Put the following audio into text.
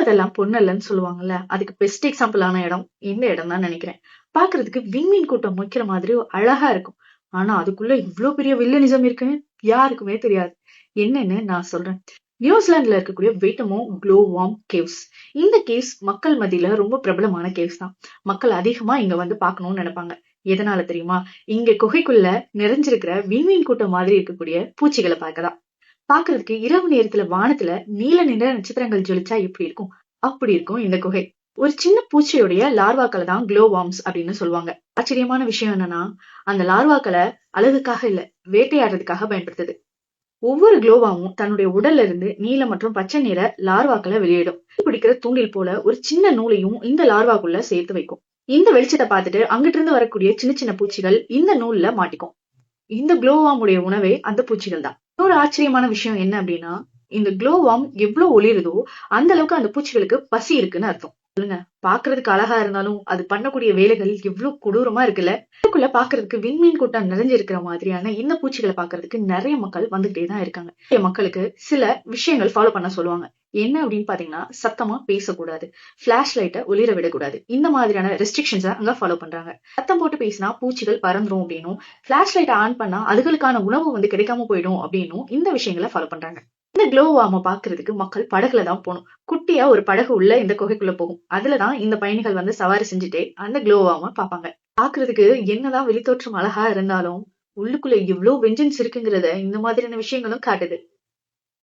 பார்த்ததெல்லாம் பொன்னல்லன்னு சொல்லுவாங்கல்ல. அதுக்கு பெஸ்ட் எக்ஸாம்பிளான இடம் இந்த இடம் தான் நினைக்கிறேன். பாக்குறதுக்கு விண்மீன் கூட்டம் முக்கிற மாதிரி அழகா இருக்கும். ஆனா அதுக்குள்ள இவ்ளோ பெரிய வில்லனிசம் இருக்குன்னு யாருக்குமே தெரியாது. என்னன்னு நான் சொல்றேன். நியூசிலாந்துல இருக்கக்கூடிய வெயிட்டமோ க்ளோவார்ம் கேவ்ஸ். இந்த கேவ்ஸ் மக்கள் மத்தியில ரொம்ப பிரபலமான கேவ்ஸ் தான். மக்கள் அதிகமா இங்க வந்து பார்க்கணும்னு நினைப்பாங்க. எதனால தெரியுமா? இங்க குகைக்குள்ள நிறைஞ்சிருக்கிற விண்மீன் கூட்டம் மாதிரி இருக்கக்கூடிய பூச்சிகளை பார்க்கதான். பாக்குறதுக்கு இரவு நேரத்துல வானத்துல நீல நிற நட்சத்திரங்கள் ஜொலிச்சா எப்படி இருக்கும் அப்படி இருக்கும் இந்த குகை. ஒரு சின்ன பூச்சியுடைய லார்வாக்களை தான் க்ளோ வார்ம்ஸ் அப்படின்னு சொல்லுவாங்க. ஆச்சரியமான விஷயம் என்னன்னா, அந்த லார்வாக்களை அழகுக்காக இல்ல, வேட்டையாடுறதுக்காக பயன்படுத்துது. ஒவ்வொரு குளோவாமும் தன்னுடைய உடல்ல இருந்து நீல மற்றும் பச்சை நிற லார்வாக்களை வெளியிடும். பிடிக்கிற தூண்டில் போல ஒரு சின்ன நூலையும் இந்த லார்வாக்குள்ள சேர்த்து வைக்கும். இந்த வெளிச்சத்தை பார்த்துட்டு அங்கிட்டு இருந்து வரக்கூடிய சின்ன சின்ன பூச்சிகள் இந்த நூல்ல மாட்டிக்கும். இந்த குளோவாமுடைய உணவே அந்த பூச்சிகள் தான். இன்னொரு ஆச்சரியமான விஷயம் என்ன அப்படின்னா, இந்த குளோவாம் எவ்வளவு ஒளிருதோ அந்த அளவுக்கு அந்த பூச்சிகளுக்கு பசி இருக்குன்னு அர்த்தம். சொல்லுங்க, பாக்குறதுக்கு அழகா இருந்தாலும் அது பண்ணக்கூடிய வேலைகள் எவ்வளவு கொடூரமா இருக்குல்ல. இதுக்குள்ள பாக்குறதுக்கு விண்மீன் கூட்டம் நிறைஞ்சிருக்கிற மாதிரியான இந்த பூச்சிகளை பாக்குறதுக்கு நிறைய மக்கள் வந்துகிட்டே தான் இருக்காங்க. மக்களுக்கு சில விஷயங்கள் ஃபாலோ பண்ண சொல்லுவாங்க. என்ன அப்படின்னு பாத்தீங்கன்னா, சத்தமா பேசக்கூடாது, பிளாஷ் லைட்டை ஒளிர விடக்கூடாது, இந்த மாதிரியான ரெஸ்ட்ரிக்ஷன்ஸை அங்க ஃபாலோ பண்றாங்க. சத்தம் போட்டு பேசினா பூச்சிகள் பறந்துரும் அப்படின்னும், பிளாஷ் லைட்டை ஆன் பண்ணா அதுகளுக்கான உணவு வந்து கிடைக்காம போயிடும் அப்படின்னும் இந்த விஷயங்களை ஃபாலோ பண்றாங்க. இந்த க்ளோவாம பாக்குறதுக்கு மக்கள் படகுல தான் போகணும். குட்டியா ஒரு படகு உள்ள இந்த குகைக்குள்ள போகும். அதுலதான் இந்த பயணிகள் வந்து சவாரி செஞ்சுட்டே அந்த க்ளோவாம பாப்பாங்க. பாக்குறதுக்கு என்னதான் வெளித்தோற்றம் அழகா இருந்தாலும் உள்ளுக்குள்ள எவ்வளவு வெஞ்சன்ஸ் இருக்குங்கிறத இந்த மாதிரியான விஷயங்களும் காட்டுது.